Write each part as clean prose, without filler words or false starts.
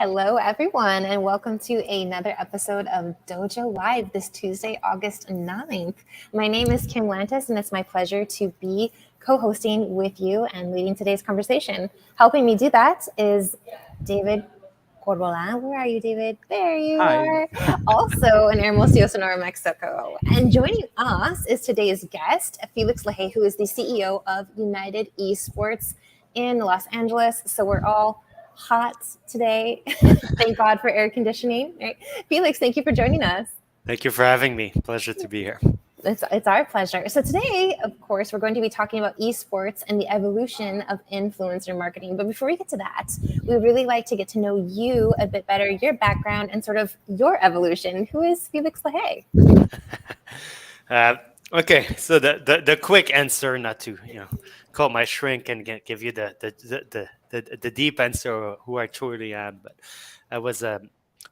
Hello, everyone, and welcome to another episode of Dojo Live this Tuesday, August 9th. My name is Kim Lantis, and it's my pleasure to be co-hosting with you and leading today's conversation. Helping me do that is David Corbolan. Where are you, David? There you Hi. are. Also in Hermosillo, Sonora, Mexico. And joining us is today's guest, Felix LaHaye, who is the CEO of United Esports in Los Angeles. So we're all hot today. Thank God for air conditioning. Right? Felix, thank you for joining us. Thank you for having me. Pleasure to be here. It's our pleasure. So today, of course, we're going to be talking about esports and the evolution of influencer marketing. But before we get to that, we would really like to get to know you a bit better, your background, and sort of your evolution. Who is Felix LaHaye? Okay, so the quick answer, not to call my shrink and give you the deep answer of who I truly am, but I was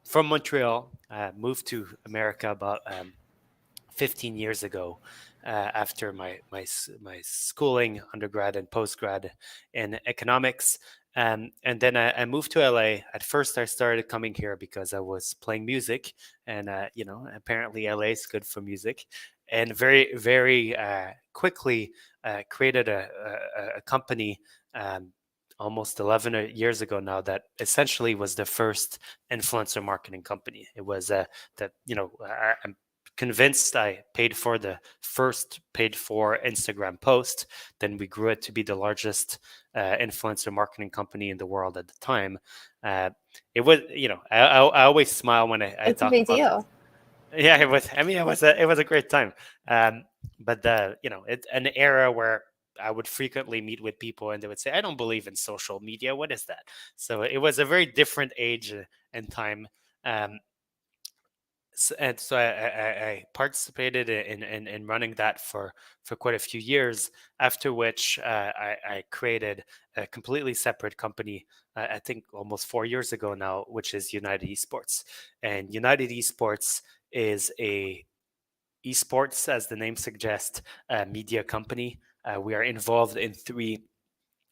from Montreal, moved to America about 15 years ago after my schooling, undergrad and postgrad in economics. And then I moved to LA. At first, I started coming here because I was playing music, and apparently LA is good for music. And very quickly created a company almost 11 years ago now that essentially was the first influencer marketing company. It was I'm convinced I paid for the first paid for Instagram post. Then we grew it to be the largest influencer marketing company in the world at the time. It was, I always smile when I It's a talk big about deal. it. Yeah, it was. I mean, it was a great time. But it's an era where I would frequently meet with people and they would say, "I don't believe in social media. What is that?" So it was a very different age and time. And so I participated in running that for quite a few years. After which I created a completely separate company. I think almost 4 years ago now, which is United Esports. And United Esports is a esports, as the name suggests, media company. We are involved in three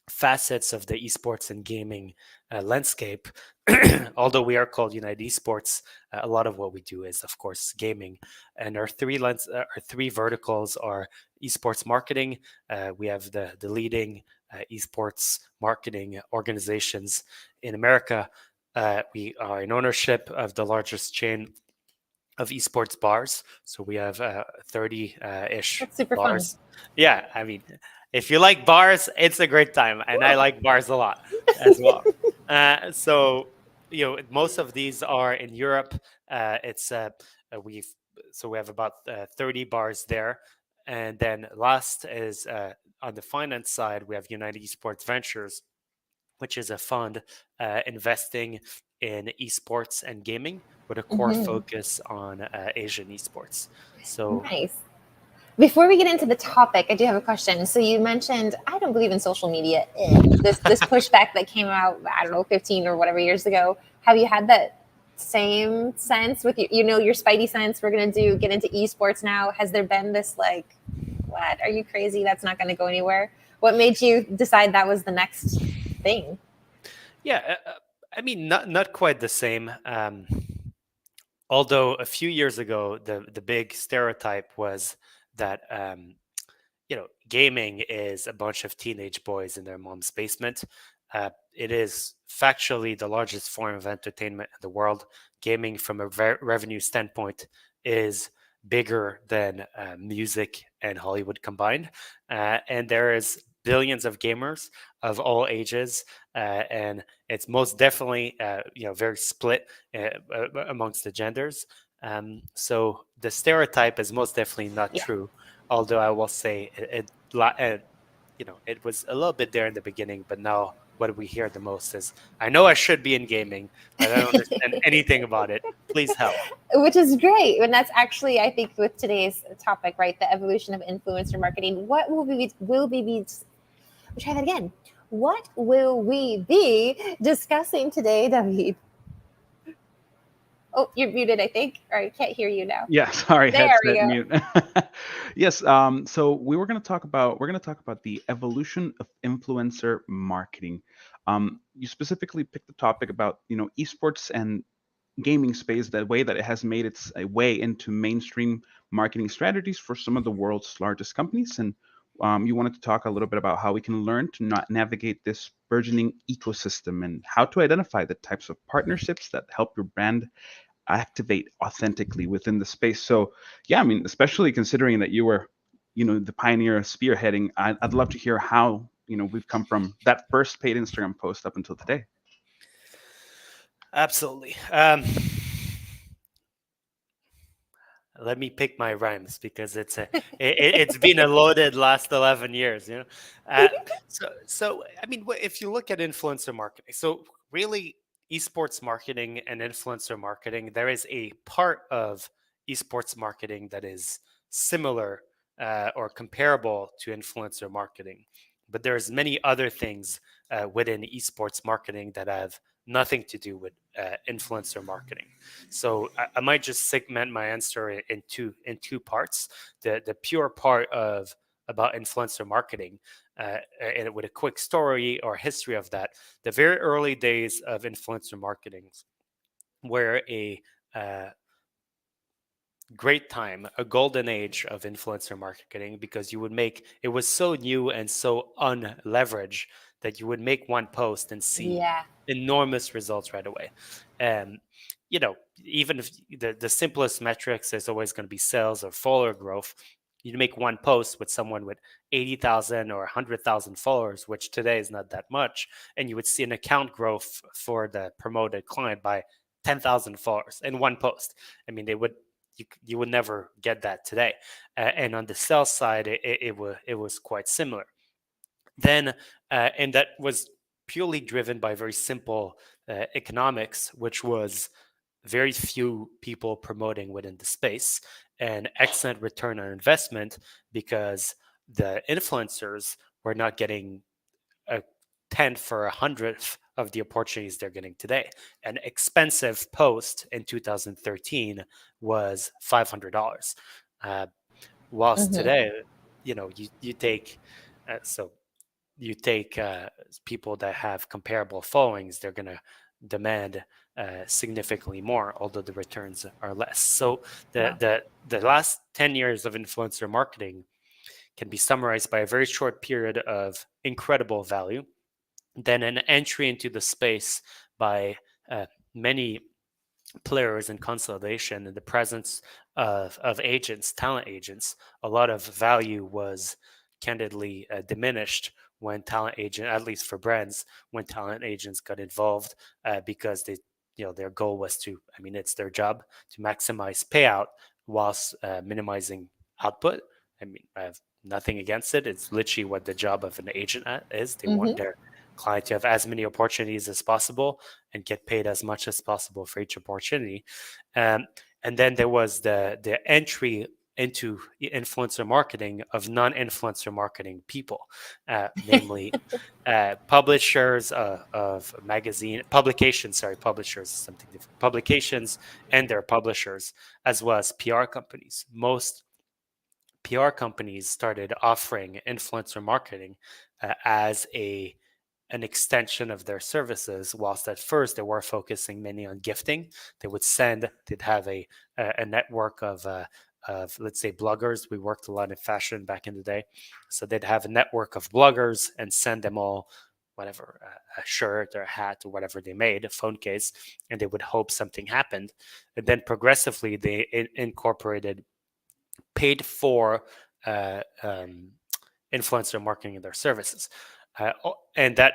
facets of the esports and gaming landscape. Although we are called United Esports, a lot of what we do is, of course, gaming. And our three verticals are esports marketing. We have the leading esports marketing organizations in America. We are in ownership of the largest chain of Esports Bars. So we have 30-ish That's super fun. bars. Yeah, I mean, if you like bars, it's a great time, and I like bars a lot as well. So most of these are in Europe. It's we've so we have about 30 bars there, and then last is on the finance side, we have United Esports Ventures, which is a fund investing in esports and gaming with a core focus on Asian esports. So Nice. Before we get into the topic, I do have a question. So you mentioned I don't believe in social media. This pushback that came out, I don't know, 15 or whatever years ago. Have you had that same sense with your spidey sense? We're gonna get into esports now. Has there been this like, what? Are you crazy? That's not going to go anywhere. What made you decide that was the next thing? yeah, I mean, not quite the same. Although a few years ago, the big stereotype was that gaming is a bunch of teenage boys in their mom's basement. It is factually the largest form of entertainment in the world. Gaming, from a revenue standpoint, is bigger than music and Hollywood combined. And there is billions of gamers of all ages, and it's most definitely very split amongst the genders. So the stereotype is most definitely not Yeah. true. Although I will say it was a little bit there in the beginning, but now what we hear the most is, "I know I should be in gaming, but I don't understand anything about it. Please help." Which is great. And that's actually, I think, with today's topic, right? The evolution of influencer marketing. What try that again. What will we be discussing today, David? Oh, you're muted, I think, or I can't hear you now. Yeah, sorry, There we headset go. mute. Yes, so we're going to talk about the evolution of influencer marketing. You specifically picked the topic about, esports and gaming space, the way that it has made its way into mainstream marketing strategies for some of the world's largest companies. And you wanted to talk a little bit about how we can learn to not navigate this burgeoning ecosystem and how to identify the types of partnerships that help your brand activate authentically within the space. So, yeah, I mean, especially considering that you were, the pioneer of spearheading, I'd love to hear how, we've come from that first paid Instagram post up until today. Absolutely. Let me pick my rhymes because it's been a loaded last 11 years. So I mean, if you look at influencer marketing, so really esports marketing and influencer marketing, there is a part of esports marketing that is similar or comparable to influencer marketing, but there's many other things within esports marketing that have nothing to do with influencer marketing. So I might just segment my answer in two parts. The pure part of about influencer marketing, and with a quick story or history of that. The very early days of influencer marketing were a great time, a golden age of influencer marketing, because it was so new and so unleveraged that you would make one post and see Yeah. enormous results right away. And even if the simplest metrics is always going to be sales or follower growth, you make one post with someone with 80,000 or 100,000 followers, which today is not that much, and you would see an account growth for the promoted client by 10,000 followers in one post. I mean, you would never get that today. And on the sales side, it was quite similar. Then, and that was purely driven by very simple economics, which was very few people promoting within the space and excellent return on investment because the influencers were not getting a tenth or a hundredth of the opportunities they're getting today. An expensive post in 2013 was $500. Uh, whilst Hmm. today, you take so you take people that have comparable followings, they're going to demand significantly more, although the returns are less. So Wow. the last 10 years of influencer marketing can be summarized by a very short period of incredible value, then an entry into the space by many players and consolidation and the presence of agents, talent agents. A lot of value was candidly diminished when talent agent, at least for brands, when talent agents got involved because their goal was to, I mean, it's their job to maximize payout whilst minimizing output. I mean, I have nothing against it. It's literally what the job of an agent is. They want Hmm. their client to have as many opportunities as possible and get paid as much as possible for each opportunity. Um, and then there was the entry into influencer marketing of non-influencer marketing people, namely publishers of magazine publications. Sorry, publishers is something different. Publications and their publishers, as well as PR companies. Most PR companies started offering influencer marketing as an extension of their services. Whilst at first they were focusing mainly on gifting, they'd have a network of let's say bloggers. We worked a lot in fashion back in the day, so they'd have a network of bloggers and send them all whatever a shirt or a hat or whatever they made, a phone case, and they would hope something happened. And then progressively they incorporated paid for influencer marketing in their services. And that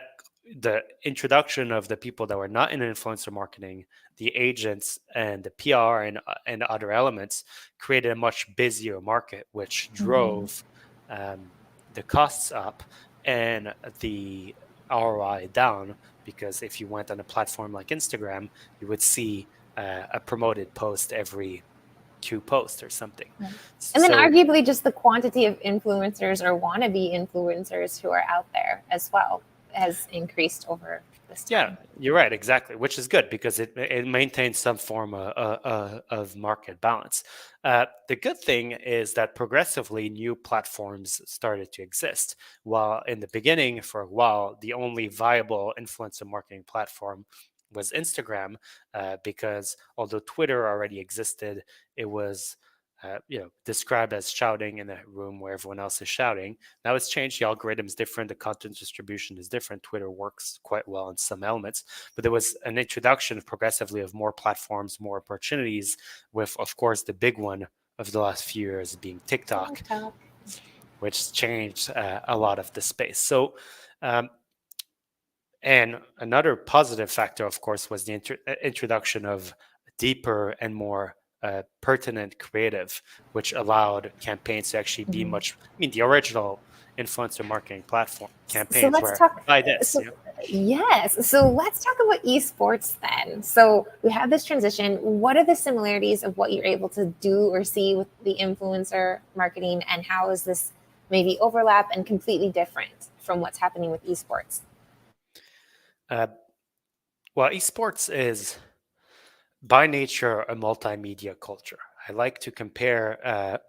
the introduction of the people that were not in influencer marketing, the agents and the PR and other elements created a much busier market, which Hmm. drove the costs up and the ROI down. Because if you went on a platform like Instagram, you would see a promoted post every two posts or something. And then So arguably just the quantity of influencers or wannabe influencers who are out there as well. has increased over this Yeah, time. you're right, exactly, which is good because it maintains some form of market balance. The good thing is that progressively new platforms started to exist. While in the beginning, for a while, the only viable influencer marketing platform was Instagram, because although Twitter already existed, it was described as shouting in a room where everyone else is shouting. Now it's changed. The algorithm is different. The content distribution is different. Twitter works quite well in some elements, but there was an introduction progressively of more platforms, more opportunities, with, of course, the big one of the last few years being TikTok, which changed a lot of the space. So, and another positive factor, of course, was the introduction of deeper and more pertinent creative, which allowed campaigns to actually be much. I mean, the original influencer marketing platform campaigns let's were talk- by this. so- Yes. So let's talk about esports then. So we have this transition. What are the similarities of what you're able to do or see with the influencer marketing, and how is this maybe overlap and completely different from what's happening with esports? Well, esports is by nature a multimedia culture. I like to compare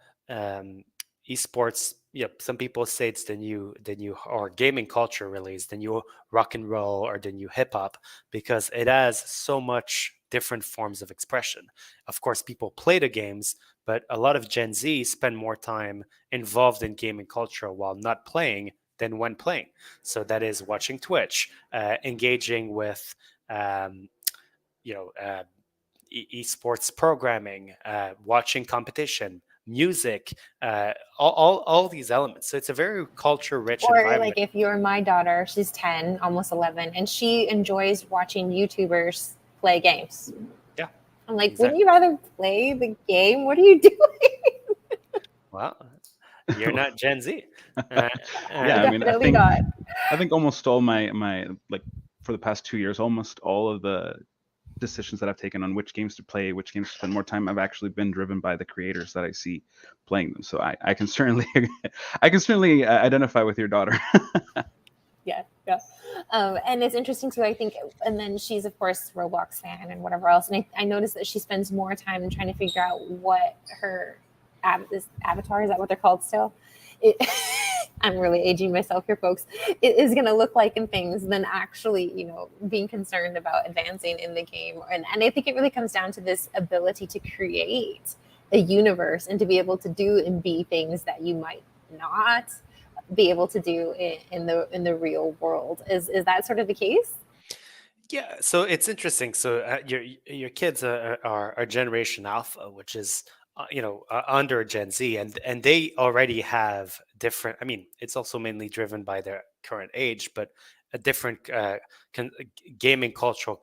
esports. Some people say it's the new or gaming culture really is the new rock and roll or the new hip hop, because it has so much different forms of expression. Of course, people play the games, but a lot of Gen Z spend more time involved in gaming culture while not playing than when playing. So that is watching Twitch, engaging with um, you know. Esports programming, watching competition, music, all these elements. So it's a very culture-rich Or environment. like if you're my daughter, she's 10, almost 11, and she enjoys watching YouTubers play games. Yeah. I'm like, exactly. wouldn't you rather play the game? What are you doing? Well, you're not Gen Z. Yeah, I mean, Definitely not. I think almost all my like for the past 2 years, almost all of the decisions that I've taken on which games to play, which games to spend more time, I've actually been driven by the creators that I see playing them. So I can certainly identify with your daughter. Yeah. And it's interesting too, I think. And then she's of course Roblox fan and whatever else. And I noticed that she spends more time in trying to figure out what her avatar, is that what they're called still? I'm really aging myself here, folks. It is going to look like in things than actually, being concerned about advancing in the game. And I think it really comes down to this ability to create a universe and to be able to do and be things that you might not be able to do in the real world. Is that sort of the case? Yeah, so it's interesting. So your kids are Generation Alpha, which is under Gen Z, and they already have different. I mean, it's also mainly driven by their current age, but a different gaming culture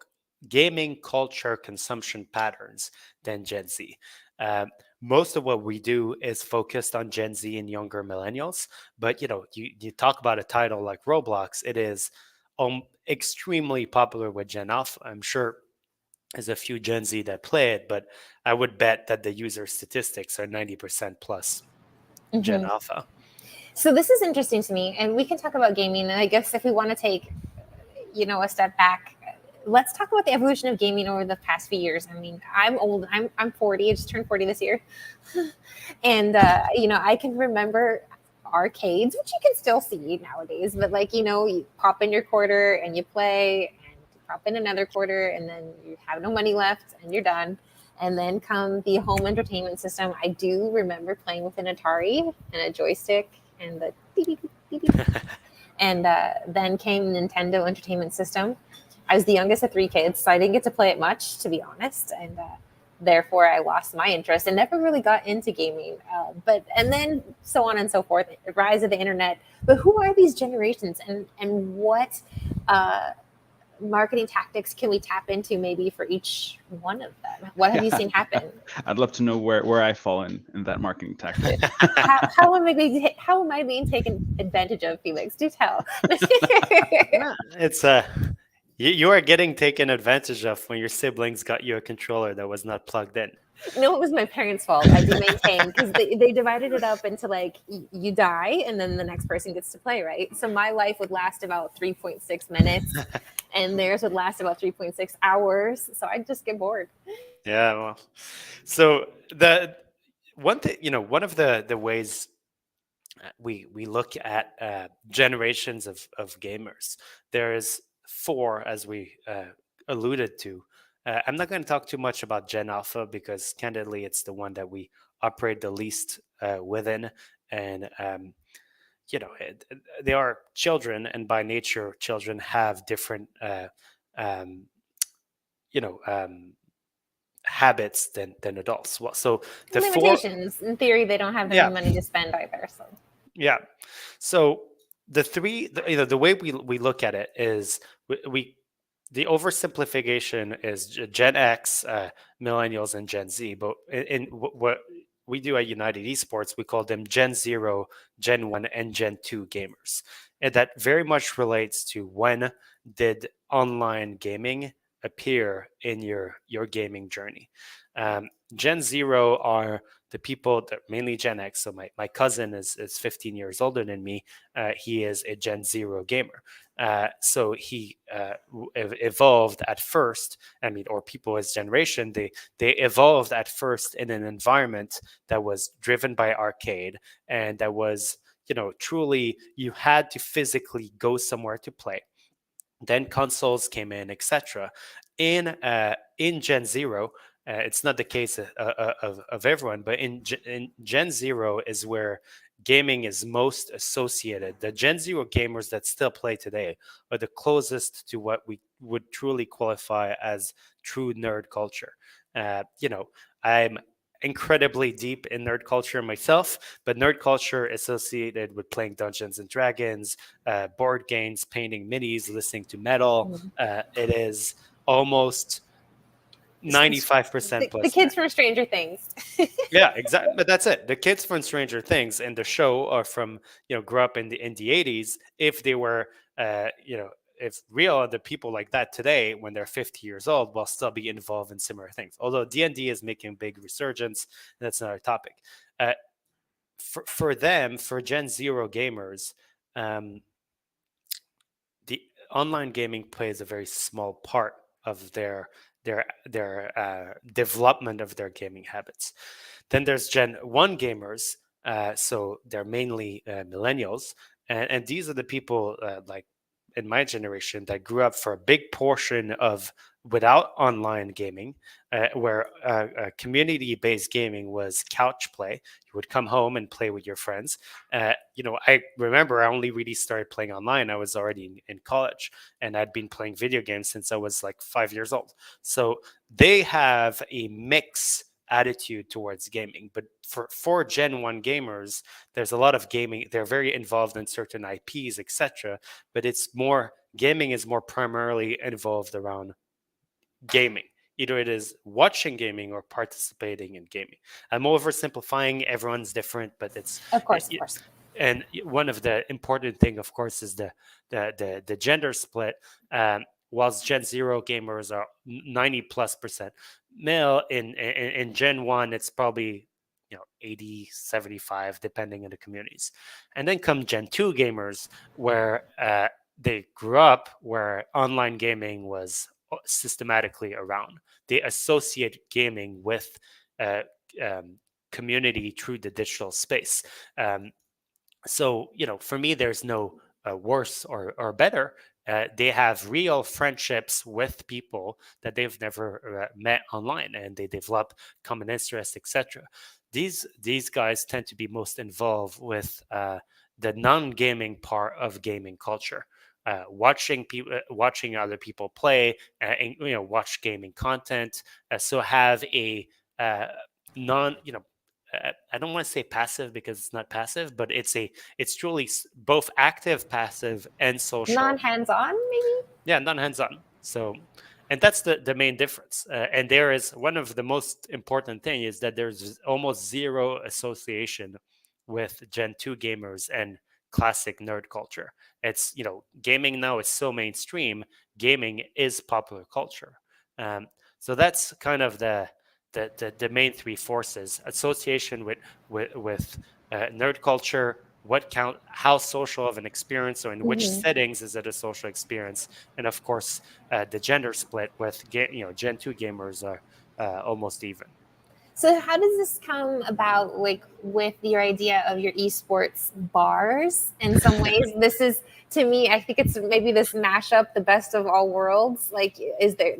consumption patterns than Gen Z. Most of what we do is focused on Gen Z and younger millennials, but you talk about a title like Roblox, it is extremely popular with Gen Alpha. I'm sure there's a few Gen Z that play it, but I would bet that the user statistics are 90% plus Gen Alpha. So this is interesting to me, and we can talk about gaming. And I guess if we want to take, a step back, let's talk about the evolution of gaming over the past few years. I mean, I'm old. I'm 40. I just turned 40 this year, and I can remember arcades, which you can still see nowadays. But you pop in your quarter and you play, and you pop in another quarter, and then you have no money left, and you're done. And then come the home entertainment system. I do remember playing with an Atari and a joystick and the beep, beep, beep, beep. And then came Nintendo Entertainment System. I was the youngest of 3 kids, so I didn't get to play it much, to be honest. And therefore, I lost my interest and never really got into gaming. And then so on and so forth, the rise of the internet. But who are these generations, and what marketing tactics can we tap into maybe for each one of them? What have you seen happen? I'd love to know where I fall in that marketing tactic. How am I being taken advantage of, Felix? Do tell. It's You are getting taken advantage of when your siblings got you a controller that was not plugged in. No, it was my parents' fault. I do maintain because they divided it up into like you die and then the next person gets to play, right? So my life would last about 3.6 minutes and theirs would last about 3.6 hours. So I'd just get bored. Yeah, well, so the one thing, one of the ways we look at generations of gamers. There is four, as we alluded to. I'm not going to talk too much about Gen Alpha because, candidly, it's the one that we operate the least within, and they are children, and by nature, children have different, um, you know. Habits than adults. Well, so the four, Limitations. In theory, they don't have any yeah, money to spend either. So yeah. So the three, the way we look at it is we the oversimplification is Gen X, millennials, and Gen Z. But in what we do at United Esports, we call them Gen Zero, Gen One, and Gen Two gamers, and that very much relates to when did online gaming appear in your gaming journey. Gen Zero are the people that mainly Gen X. So my cousin is 15 years older than me. He is a Gen Zero gamer. So he evolved at first. I mean, or people his generation, they evolved at first in an environment that was driven by arcade and that was, truly you had to physically go somewhere to play. Then consoles came in, etc. In Gen Zero, it's not the case of everyone, but in Gen Zero is where gaming is most associated. The Gen Zero gamers that still play today are the closest to what we would truly qualify as true nerd culture. I'm incredibly deep in nerd culture myself, but nerd culture associated with playing Dungeons and Dragons, board games, painting minis, listening to metal. It is almost 95% the plus kids that. from Stranger Things. Yeah, exactly. But that's it. The kids from Stranger Things in the show are from, grew up in the 80s. If they were, if real the people like that today, when they're 50 years old, will still be involved in similar things. Although D&D is making big resurgence, that's another topic. For them, for Gen Zero gamers, the online gaming plays a very small part of their development of their gaming habits. Then there's Gen 1 gamers, so they're mainly millennials, and these are the people like in my generation that grew up for a big portion of without online gaming, where community-based gaming was couch play. You would come home and play with your friends. I remember I only really started playing online. I was already in college, and I'd been playing video games since I was like 5 years old. So they have a mix attitude towards gaming. But for Gen 1 gamers, there's a lot of gaming. They're very involved in certain IPs, etc. But gaming is more primarily involved around gaming. Either it is watching gaming or participating in gaming. I'm oversimplifying. Everyone's different, but it's Of course. and one of the important thing, of course, is the gender split. Whilst Gen Zero gamers are 90+% male, in Gen 1, it's probably 80, 75, depending on the communities. And then come Gen 2 gamers, where they grew up where online gaming was systematically around. They associate gaming with community through the digital space. So, for me, there's no worse or better. They have real friendships with people that they've never met online, and they develop common interests, etc. These guys tend to be most involved with the non-gaming part of gaming culture. Watching other people play, and watch gaming content. So have a non, I don't want to say passive because it's not passive, but it's truly both active, passive, and social. Non-hands-on, maybe? Yeah, non-hands-on. So, and that's the main difference. And there is one of the most important thing is that there's almost zero association with Gen 2 gamers and classic nerd culture. It's, gaming now is so mainstream. Gaming is popular culture. So that's kind of the main three forces: association with nerd culture, how social of an experience, or in which Mhm. settings is it a social experience, and of course the gender split with Gen 2 gamers are almost even. So how does this come about, like with your idea of your esports bars? In some ways, this is, to me, I think it's maybe this mashup, the best of all worlds. Like,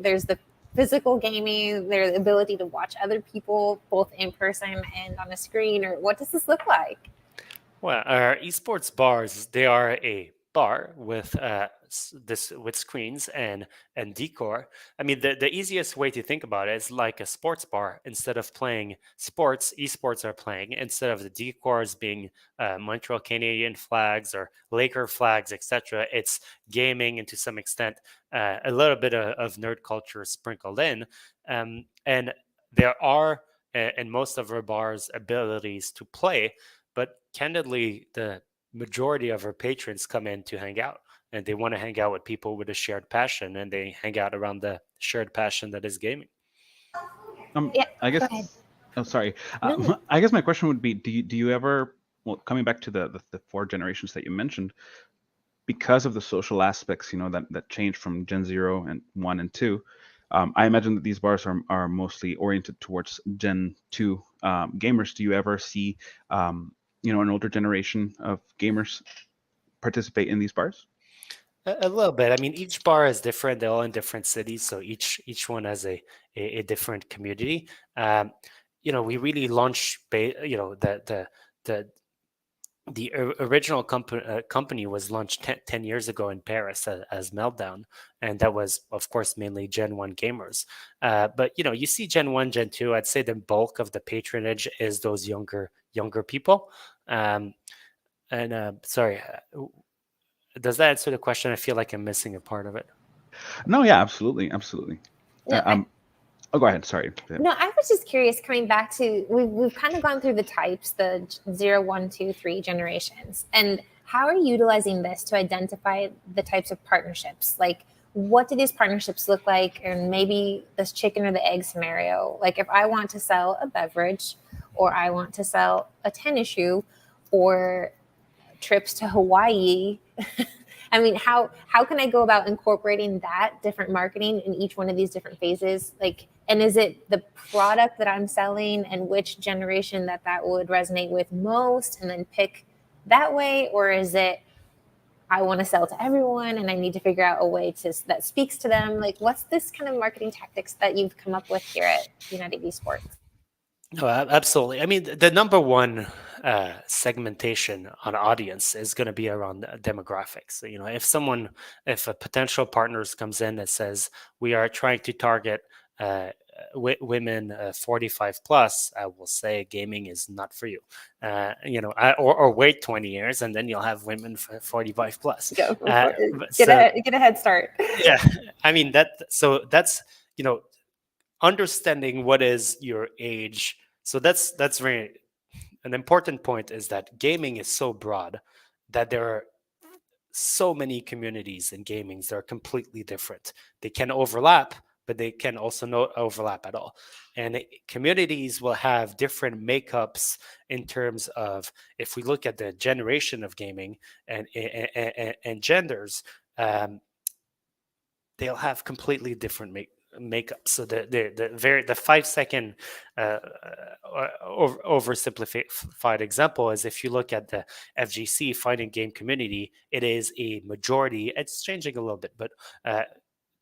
there's the physical gaming, there's the ability to watch other people both in person and on a screen, or what does this look like? Well, our esports bars, they are a bar with with screens and decor. I mean, the easiest way to think about it is like a sports bar. Instead of playing sports, esports are playing. Instead of the decors being Montreal Canadian flags or Laker flags, etc., it's gaming, and to some extent a little bit of nerd culture sprinkled in. And there are in most of our bars abilities to play, but candidly, the majority of our patrons come in to hang out, and they want to hang out with people with a shared passion, and they hang out around the shared passion that is gaming. Yeah, I go ahead. guess. Oh, sorry. No. I guess my question would be: do you ever, well, coming back to the four generations that you mentioned, because of the social aspects, that change from Gen 0 and 1 and 2, I imagine that these bars are mostly oriented towards Gen 2 gamers. Do you ever see, an older generation of gamers participate in these bars? A little bit. I mean, each bar is different. They're all in different cities, so each one has a different community. We really launched, the original company was launched 10 years ago in Paris as Meltdown, and that was, of course, mainly Gen 1 gamers. But you see Gen 1, Gen 2. I'd say the bulk of the patronage is those younger people. And sorry, does that answer the question? I feel like I'm missing a part of it. No, yeah, absolutely, absolutely. No, Oh, go ahead. Sorry. no, I was just curious, coming back to, we've kind of gone through the types, the 0, 1, 2, 3 generations. And how are you utilizing this to identify the types of partnerships? Like, what do these partnerships look like? And maybe this chicken or the egg scenario. Like, if I want to sell a beverage, or I want to sell a tennis shoe, or trips to Hawaii. I mean, how can I go about incorporating that different marketing in each one of these different phases? Like, and is it the product that I'm selling and which generation that would resonate with most, and then pick that way? Or is it, I want to sell to everyone and I need to figure out a way that speaks to them? Like, what's this kind of marketing tactics that you've come up with here at United Esports? Oh, absolutely. I mean, the number one segmentation on audience is going to be around demographics. So, if a potential partners comes in that says we are trying to target women 45 plus, I will say gaming is not for you. Or wait 20 years and then you'll have women 45 plus. Go for it. So, Get a head start. yeah, I mean that's understanding what is your age. So that's very an important point, is that gaming is so broad that there are so many communities in gaming that are completely different. They can overlap, but they can also not overlap at all. And communities will have different makeups in terms of, if we look at the generation of gaming and genders, they'll have completely different makeup. So the 5 second oversimplified example is, if you look at the FGC fighting game community, it is a majority. It's changing a little bit, but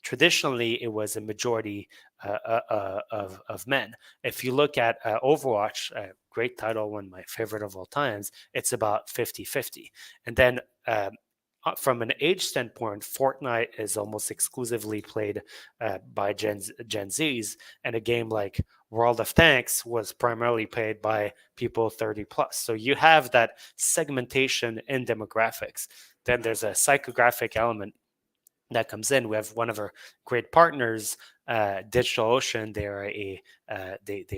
traditionally it was a majority of men. If you look at Overwatch, a great title, one of my favorite of all times, it's about 50-50. And then from an age standpoint, Fortnite is almost exclusively played by Gen Zs, and a game like World of Tanks was primarily played by people 30 plus. So you have that segmentation in demographics. Then there's a psychographic element that comes in. We have one of our great partners, DigitalOcean. They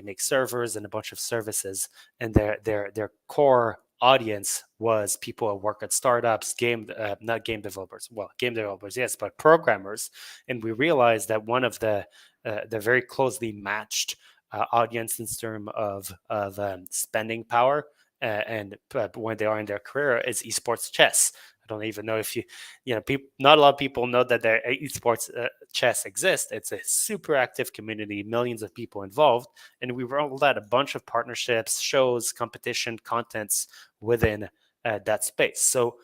make servers and a bunch of services, and their core audience was people who work at startups, not game developers, well, game developers, yes, but programmers. And we realized that one of the very closely matched audience in terms of spending power and when they are in their career is esports chess. I don't even know if not a lot of people know that their esports chess exists. It's a super active community, millions of people involved, and we rolled out a bunch of partnerships, shows, competition, contents within that space. So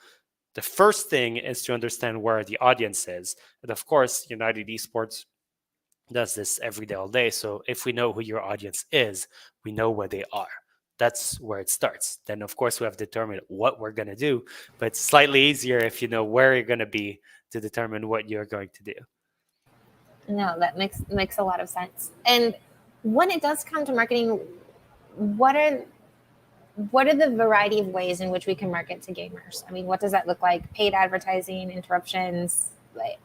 the first thing is to understand where the audience is, and of course, United Esports does this every day, all day. So if we know who your audience is, we know where they are. That's where it starts. Then, of course, we have to determine what we're going to do, but it's slightly easier if you know where you're going to be to determine what you're going to do. No, that makes a lot of sense. And when it does come to marketing, what are the variety of ways in which we can market to gamers? I mean, what does that look like? Paid advertising, interruptions, like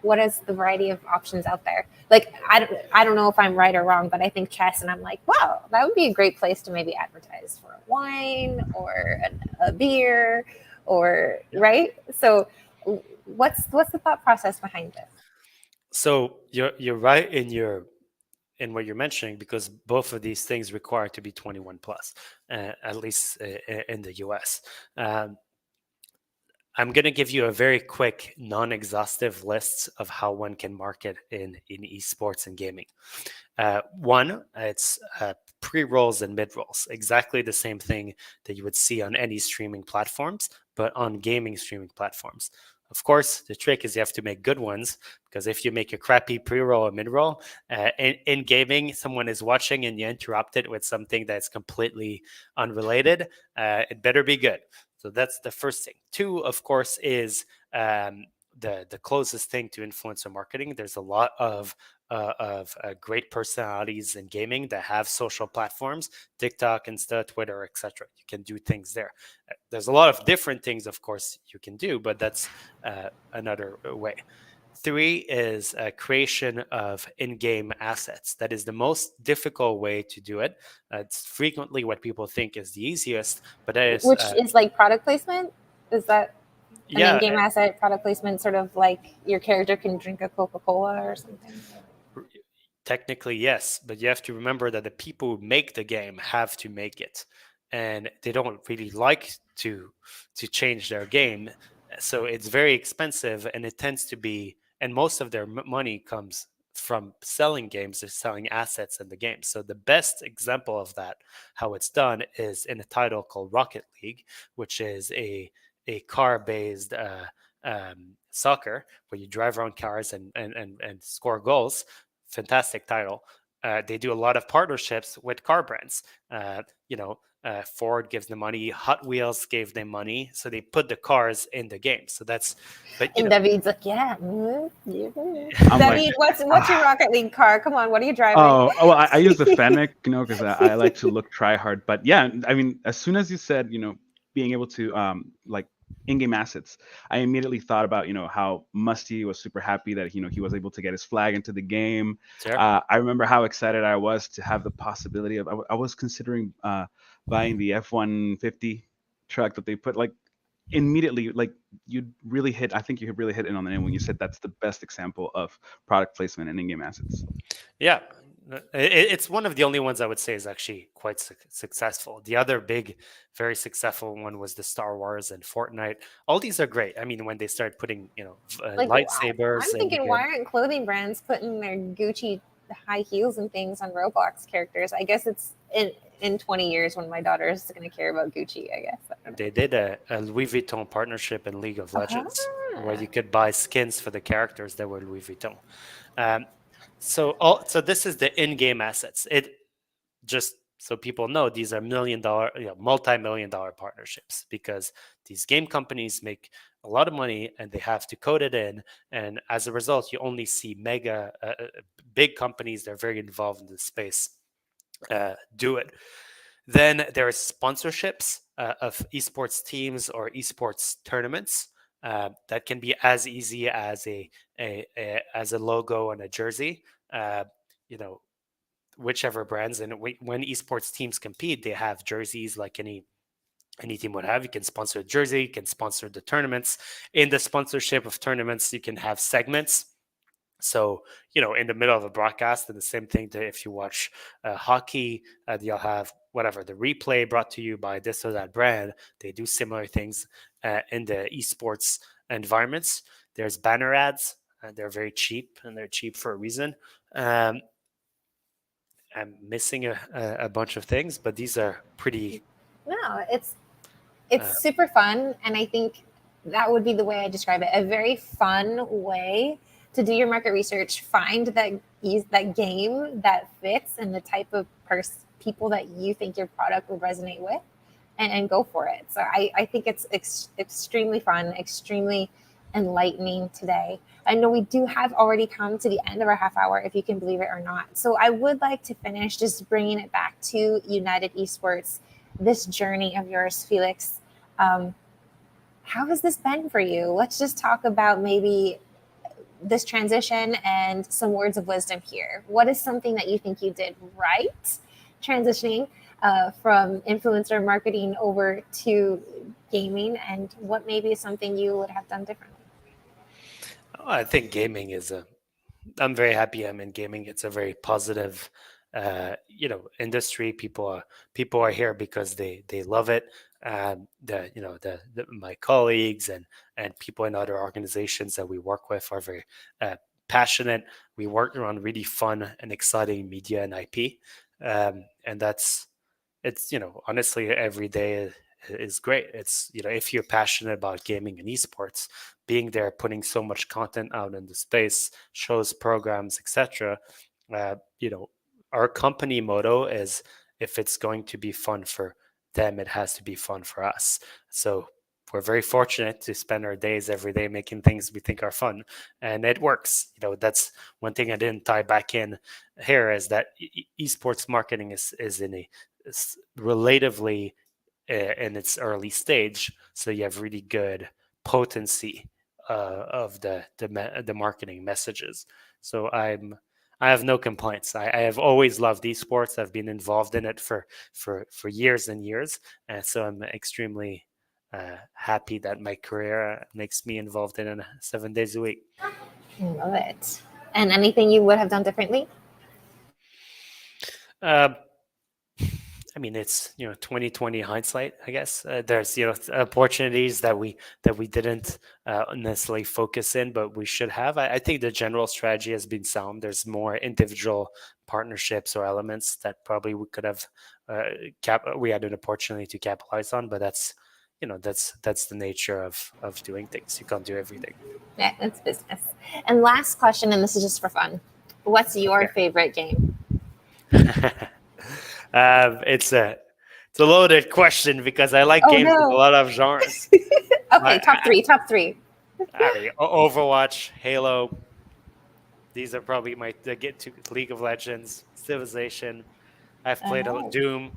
what is the variety of options out there? Like, I don't know if I'm right or wrong, but I think chess, and I'm like, wow, that would be a great place to maybe advertise for a wine or a beer, or right. So, what's the thought process behind this? So you're right in what you're mentioning, because both of these things require to be 21 plus, at least in the US. I'm going to give you a very quick, non-exhaustive list of how one can market in esports and gaming. One, it's pre-rolls and mid-rolls, exactly the same thing that you would see on any streaming platforms, but on gaming streaming platforms. Of course, the trick is you have to make good ones, because if you make a crappy pre-roll or mid-roll, in gaming, someone is watching and you interrupt it with something that's completely unrelated, it better be good. So that's the first thing. Two, of course, is the closest thing to influencer marketing. There's a lot of great personalities in gaming that have social platforms, TikTok, Insta, Twitter, etc. You can do things there. There's a lot of different things, of course, you can do, but that's another way. Three is creation of in-game assets. That is the most difficult way to do it. It's frequently what people think is the easiest, but that is Which is like product placement. Is that an yeah, in-game asset product placement, sort of like your character can drink a Coca-Cola or something? technically yes, but you have to remember that the people who make the game have to make it, and they don't really like to change their game, so it's very expensive, and it tends to be, and most of their money comes from selling games or selling assets in the game. So the best example of that, how it's done, is in a title called Rocket League, which is a car based soccer where you drive around cars and score goals. Fantastic title. They do a lot of partnerships with car brands. Ford gives them money, Hot Wheels gave them money, so they put the cars in the game. So that's, but And David's like, yeah. Yeah. I'm David, like, what's your Rocket League car? Come on, what are you driving? oh, well, I use the Fennec, because I like to look try hard. But yeah, I mean, as soon as you said, being able to like in-game assets, I immediately thought about, how Musty was super happy that he was able to get his flag into the game. sure. I remember how excited I was to have the possibility of. I was considering buying the F-150 truck that they put, like, immediately, like, I think you really hit in on the name when you said that's the best example of product placement and in-game assets. Yeah, it's one of the only ones I would say is actually quite successful. The other big, very successful one was the Star Wars and Fortnite. All these are great. I mean, when they started putting, Like, lightsabers. I'm thinking, why aren't clothing brands putting their Gucci high heels and things on Roblox characters? I guess it's in 20 years when my daughter is going to care about Gucci, I guess. I don't know. They did a Louis Vuitton partnership in League of Legends where you could buy skins for the characters that were Louis Vuitton. So this is the in-game assets. It just so people know, these are multi-million-dollar partnerships, because these game companies make a lot of money and they have to code it in, and as a result, you only see mega big companies that are very involved in the space do it. Then there are sponsorships of esports teams or esports tournaments. That can be as easy as as a logo on a jersey. Whichever brands, and when esports teams compete, they have jerseys like any any team would have. You can sponsor a jersey, you can sponsor the tournaments. In the sponsorship of tournaments, you can have segments. So, in the middle of a broadcast, and the same thing that if you watch hockey, you'll have whatever, the replay brought to you by this or that brand. They do similar things in the esports environments. There's banner ads, and they're very cheap, and they're cheap for a reason. I'm missing a bunch of things, but these are pretty. No, it's super fun, and I think that would be the way I describe it. A very fun way to do your market research, find that game that fits and the type of people that you think your product would resonate with, and go for it. So I think it's extremely fun, extremely enlightening today. I know we do have already come to the end of our half hour, if you can believe it or not. So I would like to finish just bringing it back to United Esports, this journey of yours, Felix. How has this been for you? Let's just talk about maybe this transition and some words of wisdom here. What is something that you think you did right transitioning from influencer marketing over to gaming, and what maybe is something you would have done differently? I think gaming I'm very happy I'm in gaming. It's a very positive industry. People are here because they love it. My colleagues and people in other organizations that we work with are very passionate. We work around really fun and exciting media and IP, and it's honestly every day is great. It's if you're passionate about gaming and esports, being there, putting so much content out in the space, shows, programs, etc. Our company motto is, if it's going to be fun for them, it has to be fun for us. So we're very fortunate to spend our days every day making things we think are fun, and it works. That's one thing I didn't tie back in here, is that esports marketing is in a relatively in its early stage, so you have really good potency of the marketing messages. So I have no complaints. I have always loved esports. I've been involved in it for years and years, and so I'm extremely happy that my career makes me involved in it 7 days a week. I love it. And anything you would have done differently? It's 2020 hindsight, I guess. There's opportunities that we didn't necessarily focus in, but we should have. I think the general strategy has been sound. There's more individual partnerships or elements that probably we could have we had an opportunity to capitalize on, but that's the nature of doing things. You can't do everything. Yeah, it's business. And last question, and this is just for fun. What's your favorite game? It's a loaded question because I like games with a lot of genres. Okay, top three. Overwatch, Halo. These are probably to get to League of Legends, Civilization. I've played Doom.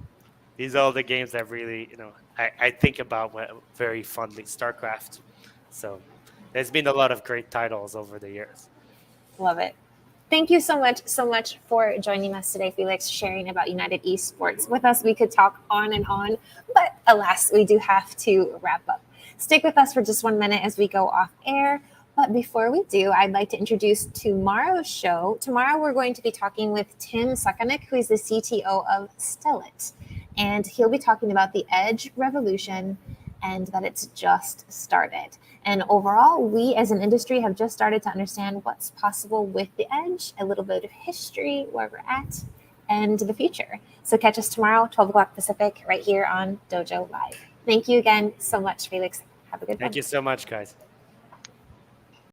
These are all the games that really, I think about very fondly. StarCraft. So there's been a lot of great titles over the years. Love it. Thank you so much for joining us today, Felix, sharing about United Esports with us. We could talk on and on, but alas, we do have to wrap up. Stick with us for just 1 minute as we go off air. But before we do, I'd like to introduce tomorrow's show. Tomorrow, we're going to be talking with Tim Suckanek, who is the CTO of Stellit. And he'll be talking about the Edge revolution and that it's just started. And overall, we as an industry have just started to understand what's possible with the Edge, a little bit of history, where we're at, and the future. So catch us tomorrow, 12 o'clock Pacific, right here on Dojo Live. Thank you again so much, Felix. Have a good one. Thank you so much, guys.